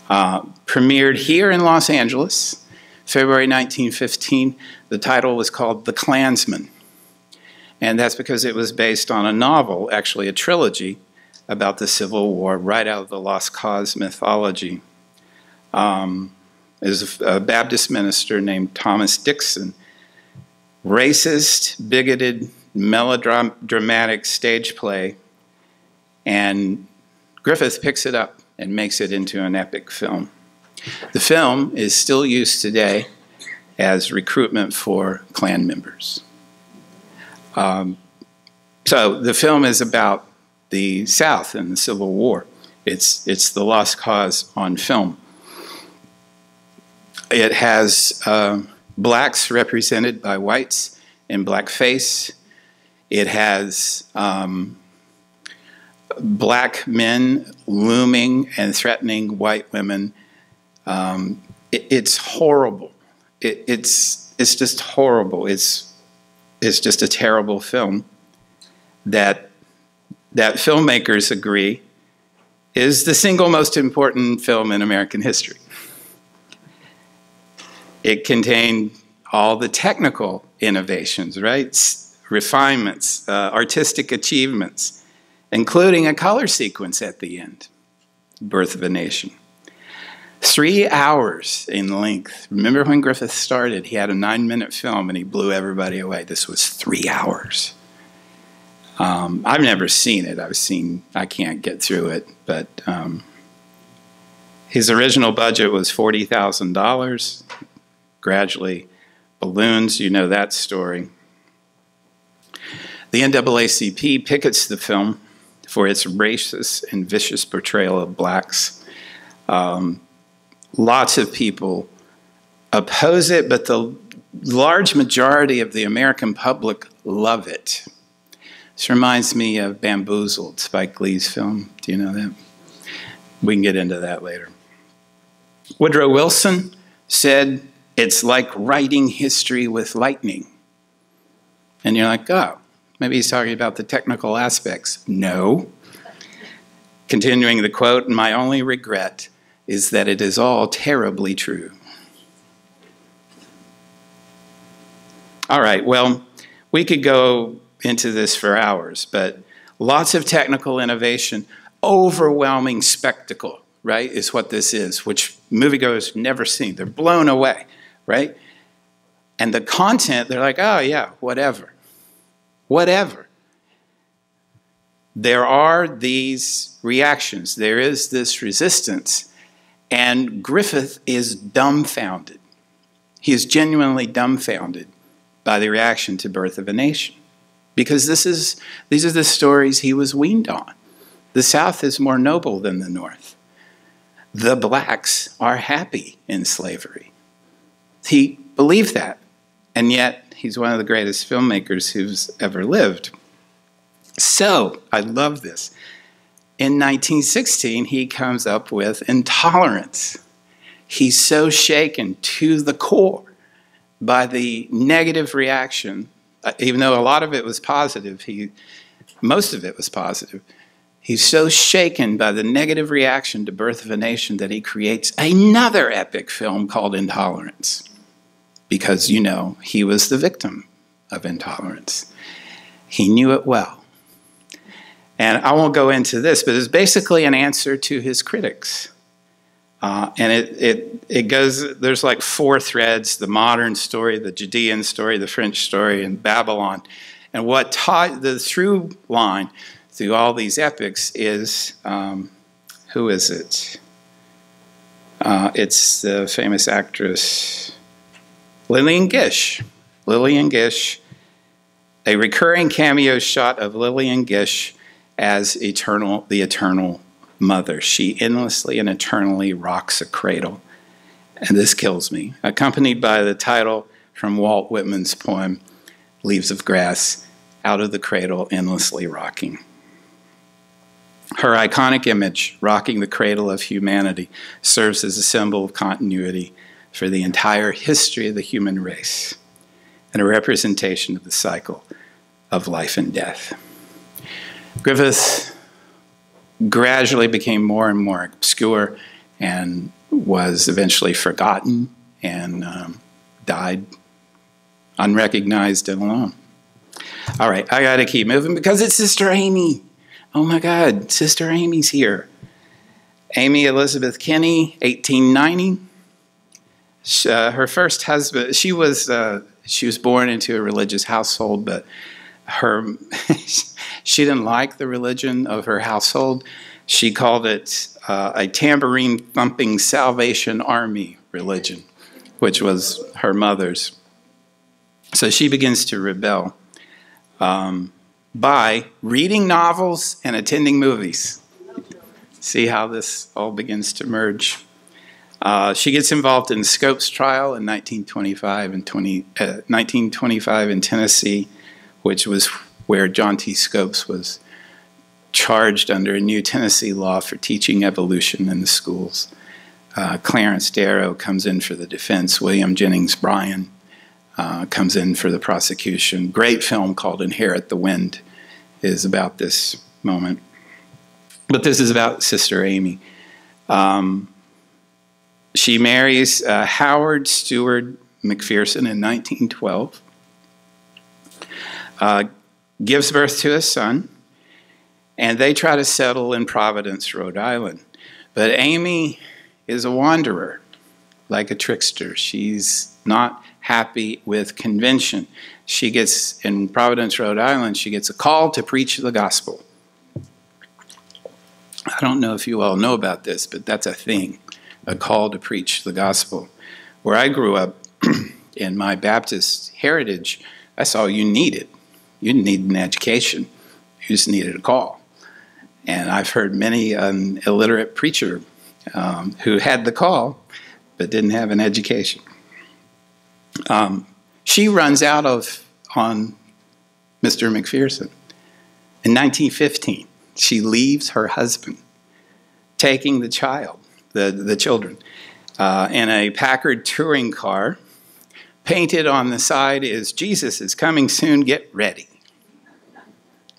Premiered here in Los Angeles, February 1915. The title was called The Klansman. And that's because it was based on a novel, actually a trilogy, about the Civil War, right out of the Lost Cause mythology. There's a Baptist minister named Thomas Dixon. Racist, bigoted, melodramatic stage play. And Griffith picks it up and makes it into an epic film. The film is still used today as recruitment for Klan members. So the film is about the South and the Civil War. It's the lost cause on film. It has blacks represented by whites in blackface. It has black men looming and threatening white women. It's horrible. It's It's just horrible. It's just a terrible film that filmmakers agree is the single most important film in American history. It contained all the technical innovations, right? Refinements, artistic achievements, including a color sequence at the end, Birth of a Nation. 3 hours in length. Remember when Griffith started, he had a 9-minute film and he blew everybody away. This was 3 hours. I've never seen it. I can't get through it, but his original budget was $40,000. Gradually balloons, you know that story. The NAACP pickets the film for its racist and vicious portrayal of blacks. Lots of people oppose it, but the large majority of the American public love it. This reminds me of Bamboozled, Spike Lee's film. Do you know that? We can get into that later. Woodrow Wilson said, "It's like writing history with lightning." And you're like, oh, maybe he's talking about the technical aspects. No. Continuing the quote, "My only regret is that it is all terribly true." All right, well, we could go into this for hours, but lots of technical innovation, overwhelming spectacle, right, is what this is, which moviegoers never seen. They're blown away, right? And the content, they're like, oh yeah, whatever. Whatever. There are these reactions. There is this resistance. And Griffith is dumbfounded. He is genuinely dumbfounded by the reaction to Birth of a Nation. Because these are the stories he was weaned on. The South is more noble than the North. The blacks are happy in slavery. He believed that. And yet, he's one of the greatest filmmakers who's ever lived. So, I love this. In 1916, he comes up with Intolerance. He's so shaken to the core by the negative reaction, even though a lot of it was positive, most of it was positive. He's so shaken by the negative reaction to Birth of a Nation that he creates another epic film called Intolerance. Because, you know, he was the victim of intolerance. He knew it well. And I won't go into this, but it's basically an answer to his critics. And it goes, there's like 4 threads: the modern story, the Judean story, the French story, and Babylon. And what taught the through line through all these epics is, who is it? It's the famous actress Lillian Gish. Lillian Gish, a recurring cameo shot of Lillian Gish as the eternal mother. She endlessly and eternally rocks a cradle. And this kills me. Accompanied by the title from Walt Whitman's poem, Leaves of Grass, out of the cradle, endlessly rocking. Her iconic image, rocking the cradle of humanity, serves as a symbol of continuity for the entire history of the human race and a representation of the cycle of life and death. Griffith gradually became more and more obscure and was eventually forgotten and died unrecognized and alone. All right, I got to keep moving because it's Sister Aimee. Oh my God, Sister Aimee's here. Aimee Elizabeth Kinney, 1890. Her first husband, she was born into a religious household, but she didn't like the religion of her household. She called it a tambourine-thumping Salvation Army religion, which was her mother's. So she begins to rebel by reading novels and attending movies. See how this all begins to merge. She gets involved in Scopes trial in 1925 in Tennessee, which was where John T. Scopes was charged under a new Tennessee law for teaching evolution in the schools. Clarence Darrow comes in for the defense. William Jennings Bryan comes in for the prosecution. Great film called Inherit the Wind is about this moment. But this is about Sister Aimee. She marries Howard Stewart McPherson in 1912, gives birth to a son, and they try to settle in Providence, Rhode Island. But Aimee is a wanderer, like a trickster. She's not happy with convention. She gets, in Providence, Rhode Island, she gets a call to preach the gospel. I don't know if you all know about this, but that's a thing, a call to preach the gospel. Where I grew up, in my Baptist heritage, that's all you needed. You didn't need an education. You just needed a call. And I've heard many an illiterate preacher who had the call but didn't have an education. She runs out on Mr. McPherson. In 1915, she leaves her husband, taking the children, in a Packard touring car. Painted on the side is, "Jesus is coming soon, get ready."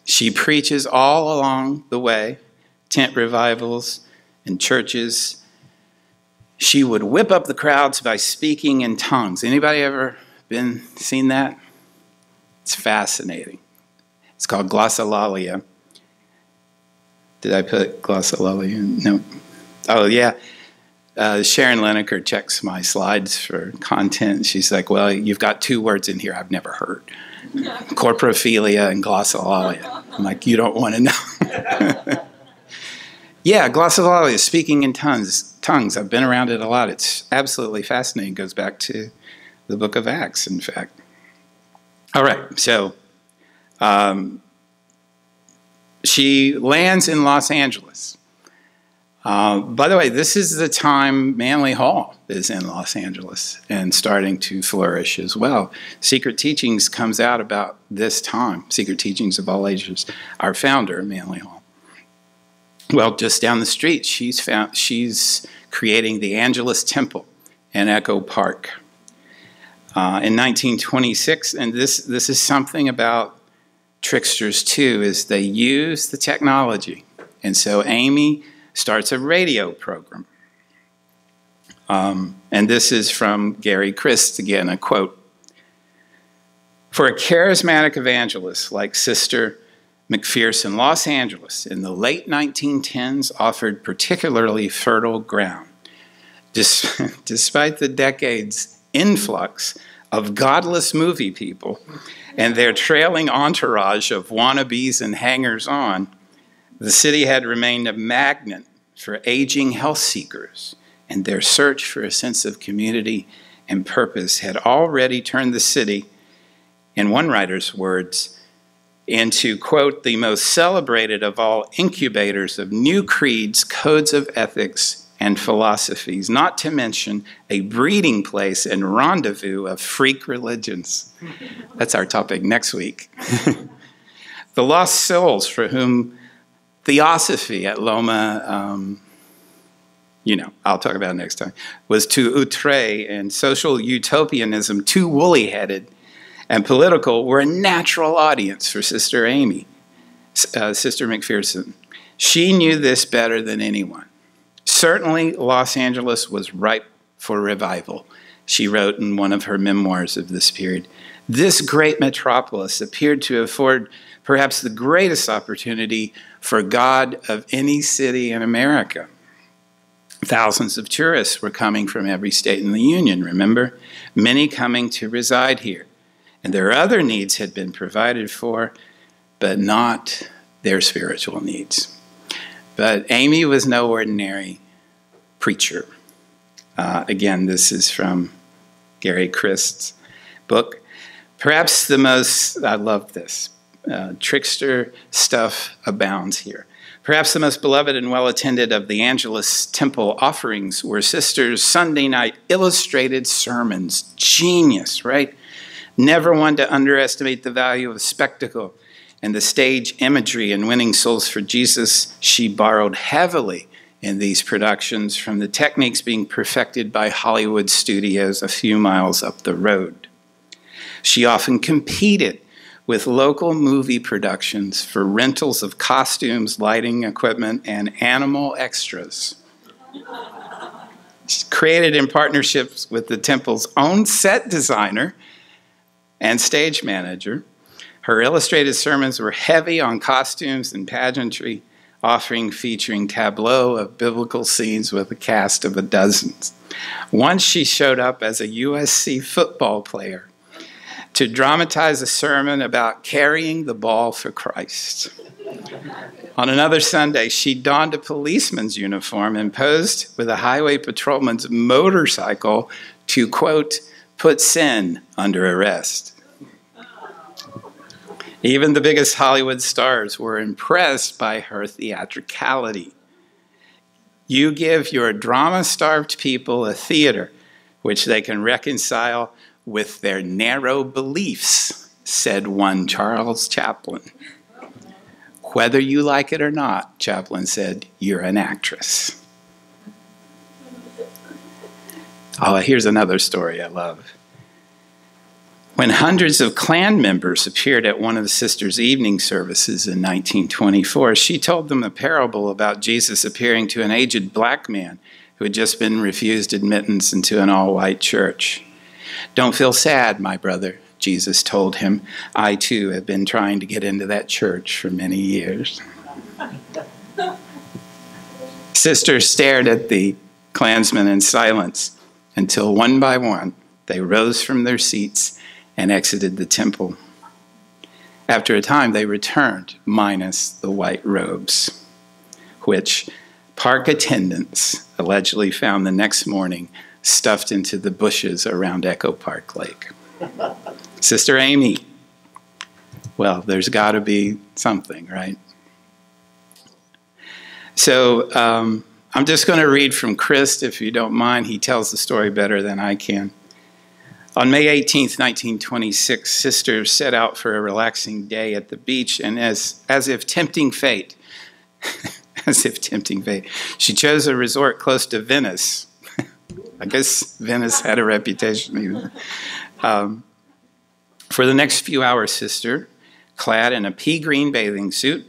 She preaches all along the way, tent revivals and churches. She would whip up the crowds by speaking in tongues. Anybody ever seen that? It's fascinating. It's called glossolalia. Did I put glossolalia in? No. Oh, yeah. Sharon Lineker checks my slides for content. She's like, well, you've got 2 words in here I've never heard. Corporophilia and glossolalia. I'm like, you don't want to know. Yeah, glossolalia, speaking in tongues. I've been around it a lot. It's absolutely fascinating. It goes back to the book of Acts, in fact. All right, so she lands in Los Angeles. By the way, this is the time Manly Hall is in Los Angeles and starting to flourish as well. Secret Teachings comes out about this time. Secret Teachings of All Ages. Our founder, Manly Hall. Well, just down the street, she's creating the Angelus Temple in Echo Park. In 1926, and this is something about tricksters too, is they use the technology. And so Aimee starts a radio program. And this is from Gary Christ, again, a quote. "For a charismatic evangelist like Sister McPherson, Los Angeles in the late 1910s offered particularly fertile ground. Despite the decades' influx of godless movie people and their trailing entourage of wannabes and hangers-on, the city had remained a magnet for aging health seekers, and their search for a sense of community and purpose had already turned the city, in one writer's words, into, quote, the most celebrated of all incubators of new creeds, codes of ethics, and philosophies, not to mention a breeding place and rendezvous of freak religions." That's our topic next week. "The lost souls for whom Theosophy at Loma, I'll talk about it next time, was too outre, and social utopianism too woolly-headed, and political were a natural audience for Sister Aimee, Sister McPherson. She knew this better than anyone. Certainly, Los Angeles was ripe for revival," she wrote in one of her memoirs of this period. "This great metropolis appeared to afford perhaps the greatest opportunity for God of any city in America. Thousands of tourists were coming from every state in the Union, remember? Many coming to reside here. And their other needs had been provided for, but not their spiritual needs." But Aimee was no ordinary preacher. Again, this is from Gary Christ's book. Perhaps the most, I love this, trickster stuff abounds here. Perhaps the most beloved and well-attended of the Angelus Temple offerings were Sister's Sunday night illustrated sermons. Genius, right? Never one to underestimate the value of spectacle and the stage imagery in winning souls for Jesus. She borrowed heavily in these productions from the techniques being perfected by Hollywood studios a few miles up the road. She often competed with local movie productions for rentals of costumes, lighting equipment, and animal extras. She's created in partnerships with the temple's own set designer and stage manager. Her illustrated sermons were heavy on costumes and pageantry, offering featuring tableau of biblical scenes with a cast of a dozen. Once she showed up as a USC football player to dramatize a sermon about carrying the ball for Christ. On another Sunday, she donned a policeman's uniform and posed with a highway patrolman's motorcycle to, quote, put sin under arrest. Even the biggest Hollywood stars were impressed by her theatricality. You give your drama-starved people a theater which they can reconcile with their narrow beliefs, said one Charles Chaplin. Whether you like it or not, Chaplin said, you're an actress. Oh, here's another story I love. When hundreds of Klan members appeared at one of the sisters' evening services in 1924, she told them a parable about Jesus appearing to an aged black man who had just been refused admittance into an all-white church. Don't feel sad, my brother, Jesus told him. I, too, have been trying to get into that church for many years. Sisters stared at the Klansmen in silence until one by one they rose from their seats and exited the temple. After a time, they returned, minus the white robes, which park attendants allegedly found the next morning stuffed into the bushes around Echo Park Lake. Sister Aimee. Well, there's got to be something, right? So I'm just going to read from Chris, if you don't mind. He tells the story better than I can. On May 18th, 1926, Sister set out for a relaxing day at the beach, and as if tempting fate, she chose a resort close to Venice. I guess Venice had a reputation even. For the next few hours, Sister, clad in a pea-green bathing suit,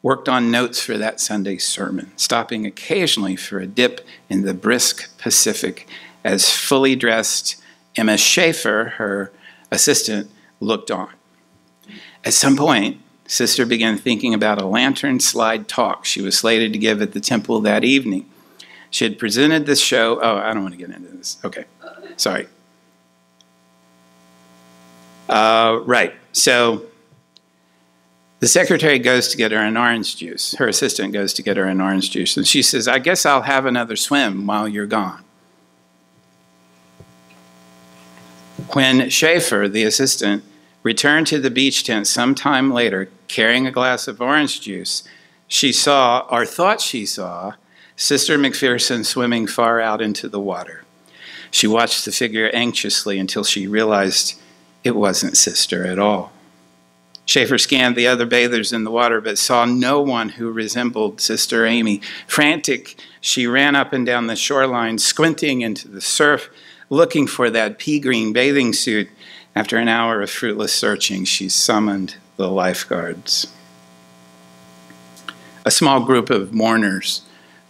worked on notes for that Sunday's sermon, stopping occasionally for a dip in the brisk Pacific as fully dressed Emma Schaefer, her assistant, looked on. At some point, Sister began thinking about a lantern slide talk she was slated to give at the temple that evening. She had presented this show. Oh, I don't want to get into this. Okay, sorry. Right, so the secretary goes to get her an orange juice. Her assistant goes to get her an orange juice. And she says, I guess I'll have another swim while you're gone. When Schaefer, the assistant, returned to the beach tent sometime later carrying a glass of orange juice, she saw, or thought she saw, Sister McPherson swimming far out into the water. She watched the figure anxiously until she realized it wasn't Sister at all. Schaefer scanned the other bathers in the water but saw no one who resembled Sister Aimee. Frantic, she ran up and down the shoreline, squinting into the surf, looking for that pea-green bathing suit. After an hour of fruitless searching, she summoned the lifeguards. A small group of mourners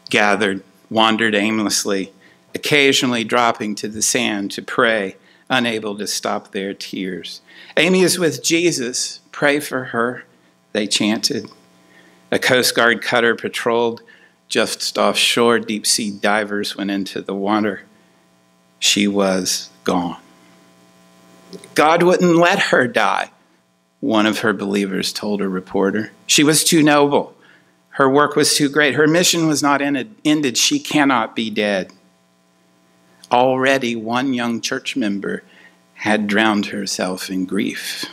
gathered, wandered aimlessly, occasionally dropping to the sand to pray, unable to stop their tears. Aimee is with Jesus. Pray for her, they chanted. A Coast Guard cutter patrolled just offshore. Deep-sea divers went into the water. She was gone. God wouldn't let her die, one of her believers told a reporter. She was too noble. Her work was too great. Her mission was not ended. She cannot be dead. Already one young church member had drowned herself in grief.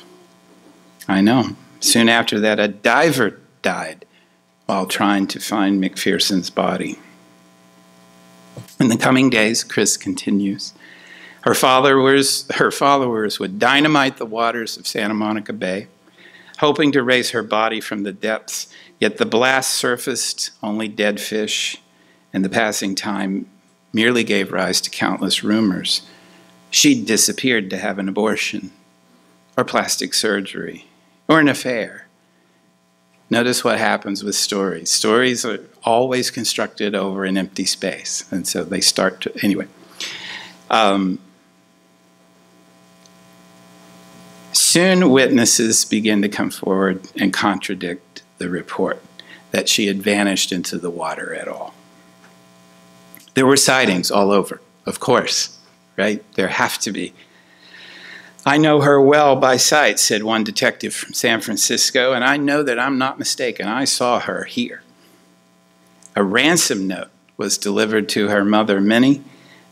I know. Soon after that, a diver died while trying to find McPherson's body. In the coming days, Chris continues, her followers would dynamite the waters of Santa Monica Bay, hoping to raise her body from the depths, yet the blast surfaced only dead fish, and the passing time merely gave rise to countless rumors. She'd disappeared to have an abortion. or plastic surgery, or an affair. Notice what happens with stories. Stories are always constructed over an empty space, and so they start to, anyway. Soon witnesses begin to come forward and contradict the report that she had vanished into the water at all. There were sightings all over, of course, right? There have to be. "I know her well by sight," said one detective from San Francisco, "and I know that I'm not mistaken. I saw her here." A ransom note was delivered to her mother, Minnie,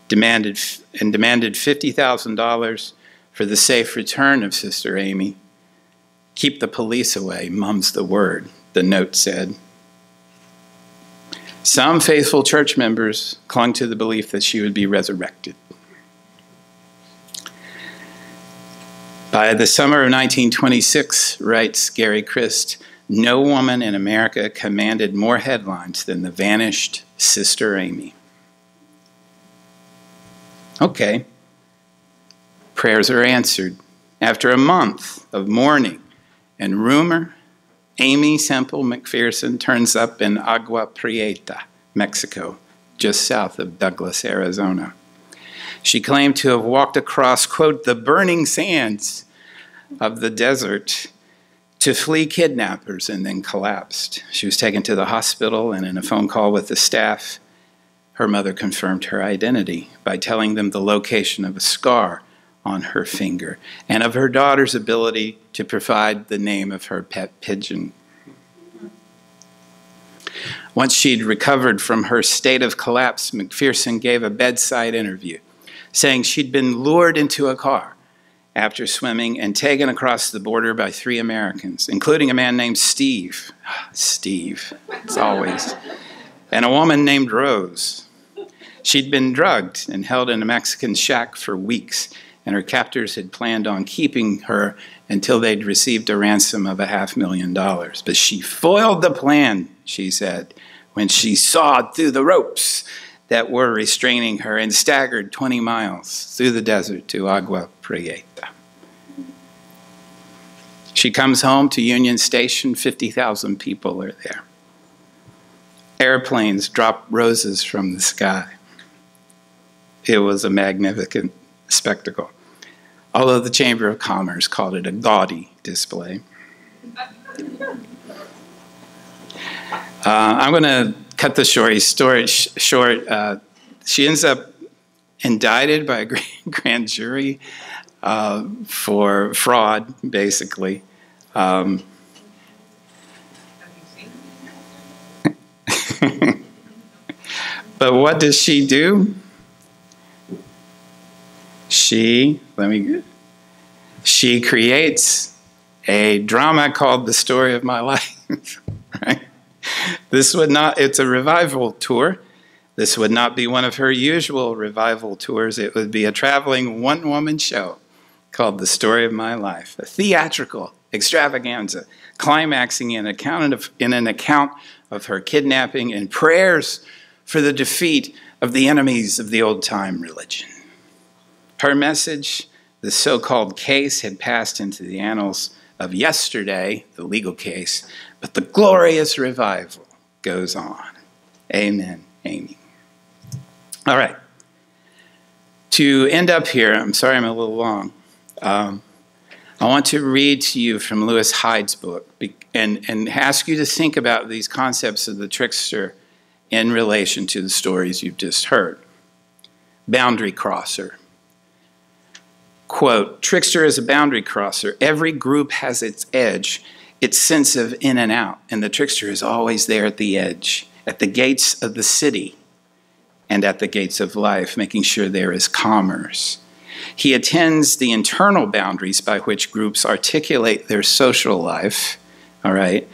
demanded $50,000 for the safe return of Sister Aimee. "Keep the police away, mum's the word," the note said. Some faithful church members clung to the belief that she would be resurrected. By the summer of 1926, writes Gary Christ, no woman in America commanded more headlines than the vanished Sister Aimee. Okay. Prayers are answered. After a month of mourning and rumor, Aimee Semple McPherson turns up in Agua Prieta, Mexico, just south of Douglas, Arizona. She claimed to have walked across, quote, the burning sands of the desert to flee kidnappers and then collapsed. She was taken to the hospital, and in a phone call with the staff, her mother confirmed her identity by telling them the location of a scar on her finger and of her daughter's ability to provide the name of her pet pigeon. Once she'd recovered from her state of collapse, McPherson gave a bedside interview, saying she'd been lured into a car after swimming and taken across the border by 3 Americans, including a man named Steve. Steve, it's always. And a woman named Rose. She'd been drugged and held in a Mexican shack for weeks, and her captors had planned on keeping her until they'd received a ransom of $500,000. But she foiled the plan, she said, when she sawed through the ropes that were restraining her and staggered 20 miles through the desert to Agua Prieta. She comes home to Union Station, 50,000 people are there. Airplanes drop roses from the sky. It was a magnificent spectacle, although the Chamber of Commerce called it a gaudy display. I'm going to cut the story short. She ends up indicted by a grand jury for fraud, basically. But what does she do? She creates a drama called The Story of My Life, right? It's a revival tour. This would not be one of her usual revival tours. It would be a traveling one-woman show called The Story of My Life, a theatrical extravaganza, climaxing in an account of her kidnapping and prayers for the defeat of the enemies of the old-time religion. Her message, the so-called case, had passed into the annals of yesterday, the legal case, but the glorious revival goes on. Amen, Aimee. All right. To end up here, I'm sorry I'm a little long. I want to read to you from Lewis Hyde's book and ask you to think about these concepts of the trickster in relation to the stories you've just heard. Boundary crosser. Quote, trickster is a boundary crosser. Every group has its edge, its sense of in and out, and the trickster is always there at the edge, at the gates of the city and at the gates of life, making sure there is commerce. He attends the internal boundaries by which groups articulate their social life, all right,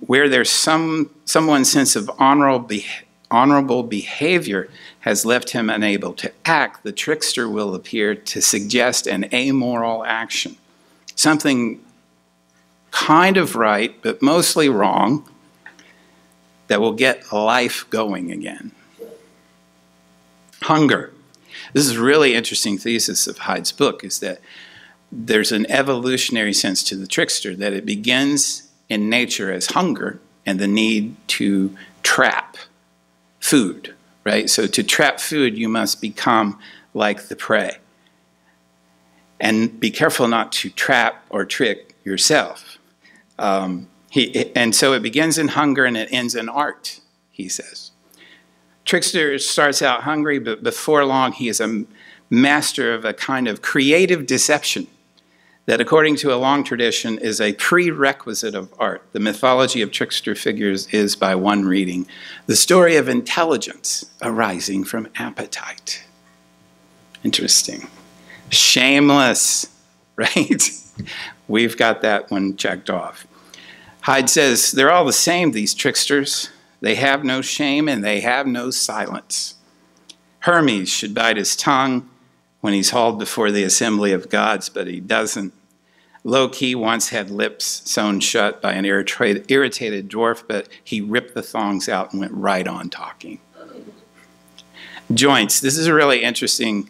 where there's someone's sense of honorable behavior has left him unable to act, the trickster will appear to suggest an amoral action, something kind of right, but mostly wrong, that will get life going again. Hunger. This is a really interesting thesis of Hyde's book, is that there's an evolutionary sense to the trickster, that it begins in nature as hunger and the need to trap food, right? So to trap food, you must become like the prey. And be careful not to trap or trick yourself. And so it begins in hunger and it ends in art, he says. Trickster starts out hungry, but before long he is a master of a kind of creative deception that, according to a long tradition, is a prerequisite of art. The mythology of trickster figures is, by one reading, the story of intelligence arising from appetite. Interesting. Shameless, right? We've got that one checked off. Hyde says, they're all the same, these tricksters. They have no shame and they have no silence. Hermes should bite his tongue when he's hauled before the assembly of gods, but he doesn't. Loki once had lips sewn shut by an irritated dwarf, but he ripped the thongs out and went right on talking. Joints. This is a really interesting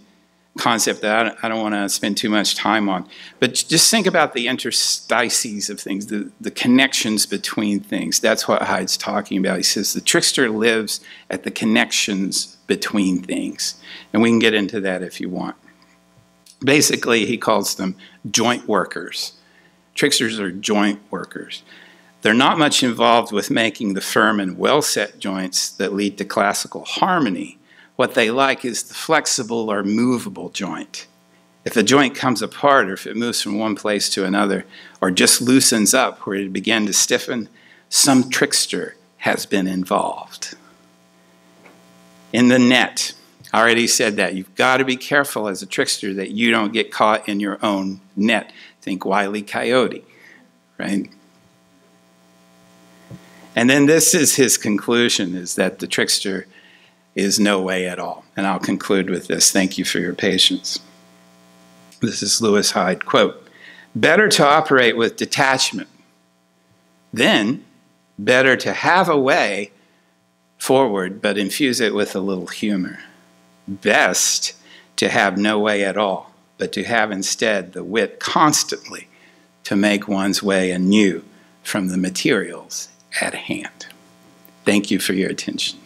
concept that I don't want to spend too much time on. But just think about the interstices of things, the connections between things. That's what Hyde's talking about. He says the trickster lives at the connections between things. And we can get into that if you want. Basically, he calls them joint workers. Tricksters are joint workers. They're not much involved with making the firm and well-set joints that lead to classical harmony. What they like is the flexible or movable joint. If a joint comes apart or if it moves from one place to another or just loosens up where it began to stiffen, some trickster has been involved. In the net, I already said that. You've got to be careful as a trickster that you don't get caught in your own net. Think Wile E. Coyote, right? And then this is his conclusion, is that the trickster is no way at all. And I'll conclude with this. Thank you for your patience. This is Lewis Hyde, quote, better to operate with detachment, then better to have a way forward, but infuse it with a little humor. Best to have no way at all, but to have instead the wit constantly to make one's way anew from the materials at hand. Thank you for your attention.